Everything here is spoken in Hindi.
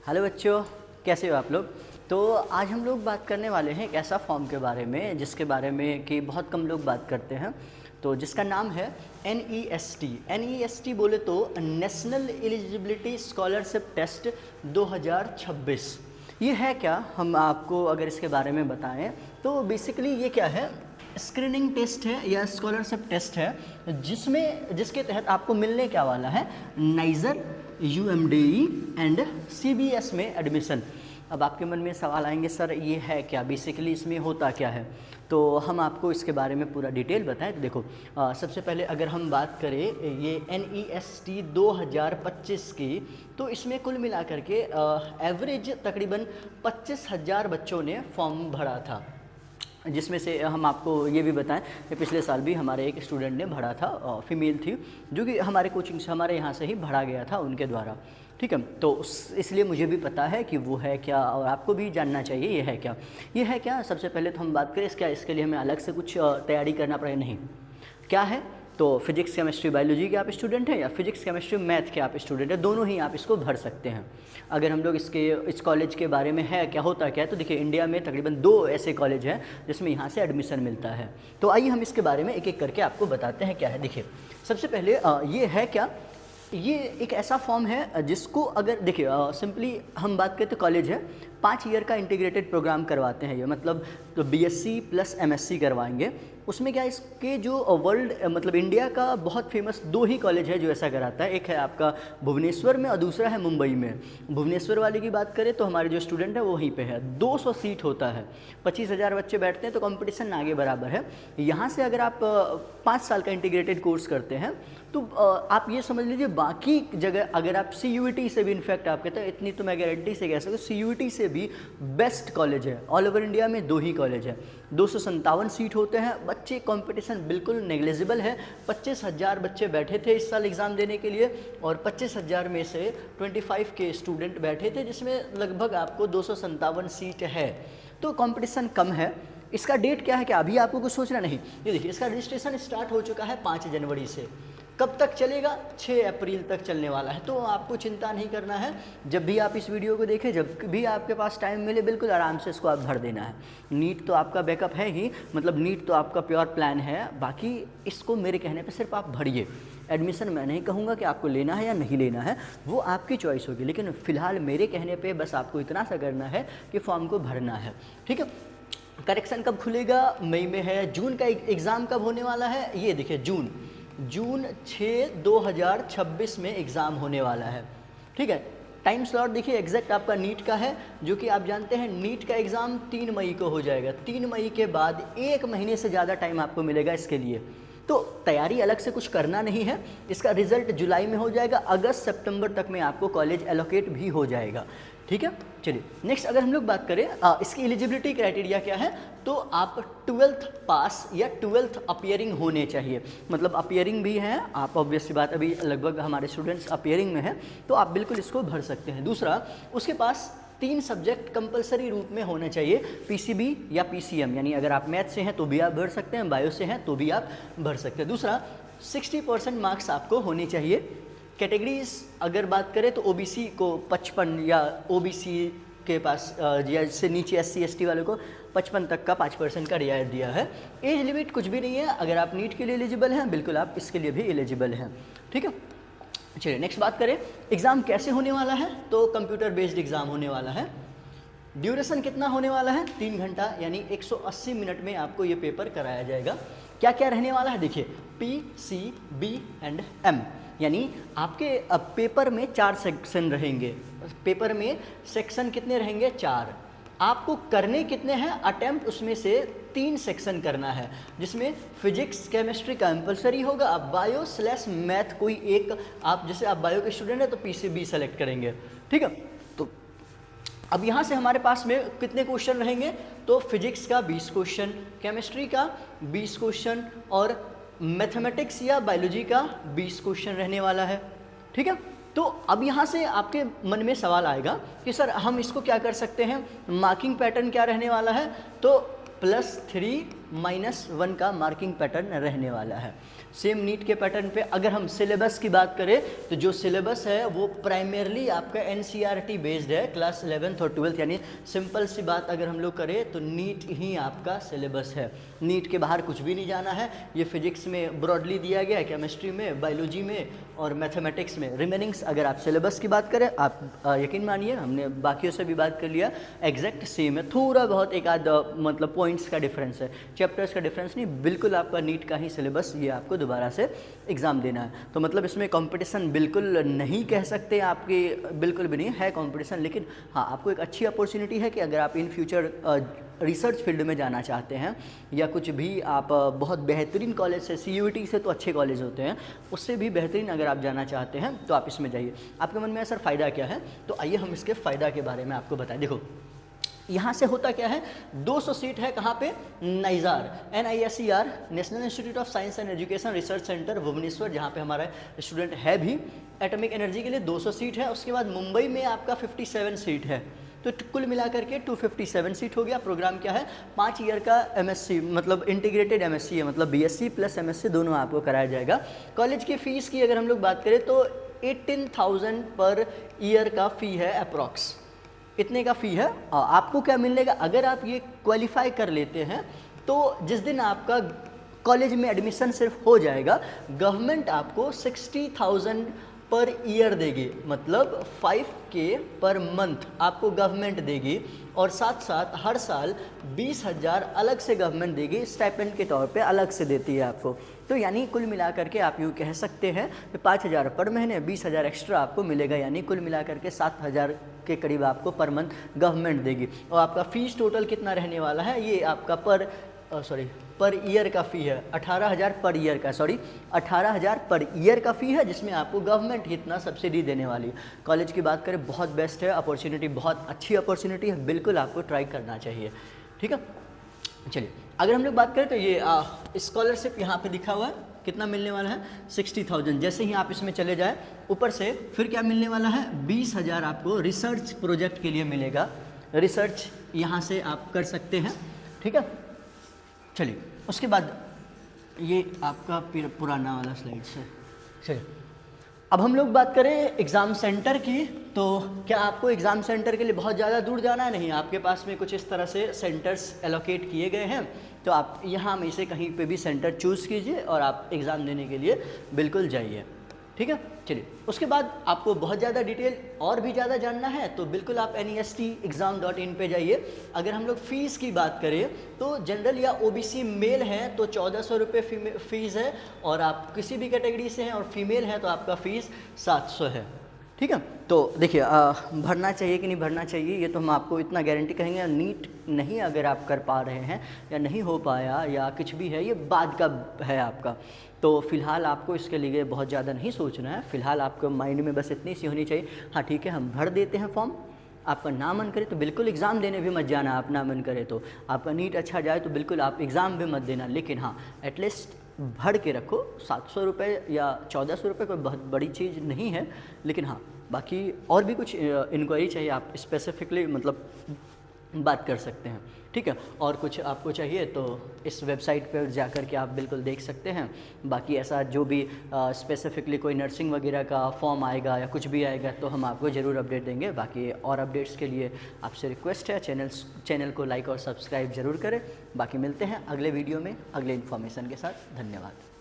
हेलो बच्चों, कैसे हो आप लोग। तो आज हम लोग बात करने वाले हैं एक ऐसा फॉर्म के बारे में जिसके बारे में कि बहुत कम लोग बात करते हैं, तो जिसका नाम है NEST। NEST बोले तो नेशनल एलिजिबिलिटी स्कॉलरशिप टेस्ट 2026। ये है क्या, हम आपको अगर इसके बारे में बताएं तो बेसिकली ये क्या है, स्क्रीनिंग टेस्ट है या स्कॉलरशिप टेस्ट है जिसके तहत आपको मिलने क्या वाला है, नाइजर, UMDE एंड CBS में एडमिशन। अब आपके मन में सवाल आएंगे, सर ये है क्या, बेसिकली इसमें होता क्या है। तो हम आपको इसके बारे में पूरा डिटेल बताएं। तो देखो, सबसे पहले अगर हम बात करें ये NEST 2025 की, तो इसमें कुल मिलाकर के एवरेज तकरीबन 25,000 बच्चों ने फॉर्म भरा था, जिसमें से हम आपको ये भी बताएं कि पिछले साल भी हमारे एक स्टूडेंट ने भरा था, फीमेल थी, जो कि हमारे कोचिंग से, हमारे यहाँ से ही भरा गया था उनके द्वारा। ठीक है, तो इसलिए मुझे भी पता है कि वो है क्या और आपको भी जानना चाहिए ये है क्या। ये है क्या, सबसे पहले तो हम बात करें इसके लिए हमें अलग से कुछ तैयारी करना पड़ेगा नहीं। क्या है, तो फिजिक्स केमिस्ट्री बायोलॉजी के आप स्टूडेंट हैं या फिजिक्स केमिस्ट्री मैथ के आप स्टूडेंट हैं, दोनों ही आप इसको भर सकते हैं। अगर हम लोग इस कॉलेज के बारे में है क्या, होता क्या है, तो देखिए इंडिया में तकरीबन 2 ऐसे कॉलेज हैं जिसमें यहाँ से एडमिशन मिलता है। तो आइए हम इसके बारे में एक एक करके आपको बताते हैं क्या है। देखिए सबसे पहले ये है क्या, ये एक ऐसा फॉर्म है जिसको अगर देखिए सिंपली हम बात करें तो कॉलेज है 5 ईयर का इंटीग्रेटेड प्रोग्राम करवाते हैं ये, मतलब तो BSc प्लस MSc करवाएंगे। उसमें क्या, इसके जो वर्ल्ड मतलब इंडिया का बहुत फेमस 2 ही कॉलेज है जो ऐसा कराता है। एक है आपका भुवनेश्वर में और दूसरा है मुंबई में। भुवनेश्वर वाले की बात करें तो हमारे जो स्टूडेंट है वो वहीं पे है। 200 सीट होता है, 25,000 बच्चे बैठते हैं, तो कंपटीशन आगे बराबर है। यहाँ से अगर आप 5 साल का इंटीग्रेटेड कोर्स करते हैं तो आप ये समझ लीजिए बाकी जगह अगर आप CUET से भी, इनफैक्ट आप कहते हैं इतनी तो मैं गारंटी से कह सकता हूँ, CUET से भी बेस्ट कॉलेज है। ऑल ओवर इंडिया में 2 ही कॉलेज है, 257 सीट होते हैं। बच्चे कंपटीशन बिल्कुल नेग्लिजिबल है। 25,000 बच्चे बैठे थे इस साल एग्ज़ाम देने के लिए और 25,000 में से 25 के स्टूडेंट बैठे थे, जिसमें लगभग आपको 257 सीट है। तो कंपटीशन कम है। इसका डेट क्या है, कि अभी आपको कुछ सोचना नहीं। ये देखिए इसका रजिस्ट्रेशन स्टार्ट हो चुका है 5 जनवरी से। कब तक चलेगा, 6 अप्रैल तक चलने वाला है। तो आपको चिंता नहीं करना है, जब भी आप इस वीडियो को देखें, जब भी आपके पास टाइम मिले, बिल्कुल आराम से इसको आप भर देना है। नीट तो आपका बैकअप है ही, मतलब नीट तो आपका प्योर प्लान है। बाकी इसको मेरे कहने पे सिर्फ आप भरिए। एडमिशन मैं नहीं कहूँगा कि आपको लेना है या नहीं लेना है, वो आपकी चॉइस होगी, लेकिन फ़िलहाल मेरे कहने पर बस आपको इतना सा करना है कि फॉर्म को भरना है। ठीक है, करेक्शन कब खुलेगा, मई में है। जून का एग्ज़ाम कब होने वाला है, ये देखिए जून 6 2026 में एग्ज़ाम होने वाला है। ठीक है, टाइम स्लॉट देखिए एग्जैक्ट आपका नीट का है, जो कि आप जानते हैं नीट का एग्ज़ाम 3 मई को हो जाएगा। 3 मई के बाद 1 महीने से ज़्यादा टाइम आपको मिलेगा इसके लिए। तो तैयारी अलग से कुछ करना नहीं है। इसका रिजल्ट जुलाई में हो जाएगा, अगस्त सितंबर तक में आपको कॉलेज एलोकेट भी हो जाएगा। ठीक है, चलिए नेक्स्ट अगर हम लोग बात करें इसकी एलिजिबिलिटी क्राइटेरिया क्या है, तो आप 12th पास या 12th अपीयरिंग होने चाहिए। मतलब अपीयरिंग भी है आप, ऑब्वियस सी बात, अभी लगभग हमारे स्टूडेंट्स अपीयरिंग में हैं, तो आप बिल्कुल इसको भर सकते हैं। दूसरा, उसके पास 3 सब्जेक्ट कंपलसरी रूप में होने चाहिए, PCB या PCM, यानी अगर आप मैथ से हैं तो भी आप भर सकते हैं, बायो से हैं तो भी आप भर सकते हैं। दूसरा, 60% मार्क्स आपको होने चाहिए। कैटेगरीज अगर बात करें तो OBC को 55 या OBC के पास या से नीचे SC ST वाले को 55 तक का 5% का रियायत दिया है। एज लिमिट कुछ भी नहीं है। अगर आप नीट के लिए एलिजिबल हैं, बिल्कुल आप इसके लिए भी एलिजिबल हैं। ठीक है, चलिए नेक्स्ट बात करें एग्ज़ाम कैसे होने वाला है, तो कंप्यूटर बेस्ड एग्ज़ाम होने वाला है। ड्यूरेशन कितना होने वाला है, 3 घंटा, यानी 180 मिनट में आपको ये पेपर कराया जाएगा। क्या क्या रहने वाला है, देखिए PCB एंड M, यानी आपके पेपर में 4 सेक्शन रहेंगे। पेपर में सेक्शन कितने रहेंगे, 4। आपको करने कितने हैं अटेम्प्ट, उसमें से 3 सेक्शन करना है, जिसमें फिजिक्स केमिस्ट्री कंपलसरी होगा। आप बायो / मैथ कोई एक, आप जैसे आप बायो के स्टूडेंट हैं तो PCB सेलेक्ट करेंगे। ठीक है, तो अब यहाँ से हमारे पास में कितने क्वेश्चन रहेंगे, तो फिजिक्स का 20 क्वेश्चन, केमिस्ट्री का 20 क्वेश्चन और मैथमेटिक्स या बायोलॉजी का 20 क्वेश्चन रहने वाला है। ठीक है, तो अब यहाँ से आपके मन में सवाल आएगा कि सर हम इसको क्या कर सकते हैं, मार्किंग पैटर्न क्या रहने वाला है, तो +3 -1 का मार्किंग पैटर्न रहने वाला है। सेम नीट के पैटर्न पे अगर हम सिलेबस की बात करें तो जो सिलेबस है वो प्राइमरली आपका एनसीईआरटी बेस्ड है, क्लास 11th और 12th, यानी सिंपल सी बात अगर हम लोग करें तो नीट ही आपका सिलेबस है। नीट के बाहर कुछ भी नहीं जाना है। ये फिजिक्स में ब्रॉडली दिया गया है, केमिस्ट्री में, बायोलॉजी में और मैथमेटिक्स में। रिमेनिंग्स अगर आप सिलेबस की बात करें, आप यकीन मानिए हमने बाकियों से भी बात कर लिया, एग्जैक्ट सेम है, थोड़ा बहुत एक आध मतलब पॉइंट्स का डिफरेंस है, चैप्टर्स का डिफरेंस नहीं, बिल्कुल आपका नीट का ही सिलेबस ये आपको दोबारा से एग्ज़ाम देना है। तो मतलब इसमें कंपटीशन बिल्कुल नहीं कह सकते आपकी, बिल्कुल भी नहीं है कंपटीशन, लेकिन हाँ आपको एक अच्छी अपॉर्चुनिटी है कि अगर आप इन फ्यूचर रिसर्च फील्ड में जाना चाहते हैं या कुछ भी आप बहुत बेहतरीन कॉलेज से, CUET से तो अच्छे कॉलेज होते हैं, उससे भी बेहतरीन अगर आप जाना चाहते हैं तो आप इसमें जाइए। आपके मन में सर फ़ायदा क्या है, तो आइए हम इसके फ़ायदा के बारे में आपको बताएं। देखो यहाँ से होता क्या है, 200 सीट है कहाँ पे, NISER, NISER, National Institute of Science and Education Research Centre Bhubaneswar, जहाँ पे हमारा स्टूडेंट है भी। एटॉमिक एनर्जी के लिए 200 सीट है। उसके बाद मुंबई में आपका 57 सीट है, तो कुल मिलाकर के 257 सीट हो गया। प्रोग्राम क्या है, 5 ईयर का MSc मतलब इंटीग्रेटेड MSc है, मतलब BSc प्लस MSc दोनों आपको कराया जाएगा। कॉलेज की फ़ीस की अगर हम लोग बात करें तो 18,000 पर ईयर का फ़ी है अप्रॉक्स, इतने का फ़ी है। आपको क्या मिलेगा अगर आप ये क्वालिफाई कर लेते हैं, तो जिस दिन आपका कॉलेज में एडमिशन सिर्फ हो जाएगा, गवर्नमेंट आपको 60,000 पर ईयर देगी, मतलब 5K पर मंथ आपको गवर्नमेंट देगी, और साथ साथ हर साल 20,000 अलग से गवर्नमेंट देगी, स्टाइपेंड के तौर पे अलग से देती है आपको। तो यानी कुल मिलाकर के आप यूँ कह सकते हैं कि 5,000 पर महीने, 20,000 एक्स्ट्रा आपको मिलेगा, यानी कुल मिलाकर के 7,000 के करीब आपको पर मंथ गवर्नमेंट देगी। और आपका फ़ीस टोटल कितना रहने वाला है, ये आपका पर ईयर का फ़ी है 18,000 पर ईयर का, 18,000 पर ईयर का फ़ी है, जिसमें आपको गवर्नमेंट ही इतना सब्सिडी देने वाली है। कॉलेज की बात करें, बहुत बेस्ट है अपॉर्चुनिटी, बहुत अच्छी अपॉर्चुनिटी है, बिल्कुल आपको ट्राई करना चाहिए। ठीक है, चलिए अगर हम लोग बात करें तो ये स्कॉलरशिप यहाँ पे दिखा हुआ है, कितना मिलने वाला है, 60,000। जैसे ही आप इसमें चले जाए ऊपर से फिर क्या मिलने वाला है, 20,000 आपको रिसर्च प्रोजेक्ट के लिए मिलेगा। रिसर्च यहाँ से आप कर सकते हैं। ठीक है, चलिए उसके बाद ये आपका पुराना वाला स्लाइड से चलिए अब हम लोग बात करें एग्ज़ाम सेंटर की। तो क्या आपको एग्ज़ाम सेंटर के लिए बहुत ज़्यादा दूर जाना है, नहीं, आपके पास में कुछ इस तरह से सेंटर्स एलोकेट किए गए हैं, तो आप यहाँ में से कहीं पे भी सेंटर चूज़ कीजिए और आप एग्ज़ाम देने के लिए बिल्कुल जाइए। ठीक है, चलिए उसके बाद आपको बहुत ज़्यादा डिटेल और भी ज़्यादा जानना है तो बिल्कुल आप NESTexam.in पे जाइए। अगर हम लोग फ़ीस की बात करें तो जनरल या OBC मेल है तो 1,400 रुपये फ़ीस है, और आप किसी भी कैटेगरी से हैं और फीमेल है तो आपका फ़ीस 700 है। ठीक है, तो देखिए भरना चाहिए कि नहीं भरना चाहिए ये तो हम आपको इतना गारंटी कहेंगे, नीट नहीं अगर आप कर पा रहे हैं या नहीं हो पाया या कुछ भी है, ये बाद का है आपका, तो फ़िलहाल आपको इसके लिए बहुत ज़्यादा नहीं सोचना है। फ़िलहाल आपको माइंड में बस इतनी सी होनी चाहिए, हाँ ठीक है हम भर देते हैं फॉर्म, आपका ना मन करे तो बिल्कुल एग्ज़ाम देने भी मत जाना, आप ना मन करे तो आपका नीट अच्छा जाए तो बिल्कुल आप एग्ज़ाम भी मत देना, लेकिन हाँ एटलीस्ट भर के रखो। 700 रुपये या 1,400 रुपये कोई बहुत बड़ी चीज़ नहीं है, लेकिन हाँ बाकी और भी कुछ इंक्वायरी चाहिए आप स्पेसिफिकली मतलब बात कर सकते हैं। ठीक है, और कुछ आपको चाहिए तो इस वेबसाइट पर जाकर के आप बिल्कुल देख सकते हैं। बाकी ऐसा जो भी स्पेसिफिकली कोई नर्सिंग वगैरह का फॉर्म आएगा या कुछ भी आएगा तो हम आपको ज़रूर अपडेट देंगे। बाकी और अपडेट्स के लिए आपसे रिक्वेस्ट है चैनल को लाइक और सब्सक्राइब ज़रूर करें। बाकी मिलते हैं अगले वीडियो में अगले इन्फॉर्मेशन के साथ। धन्यवाद।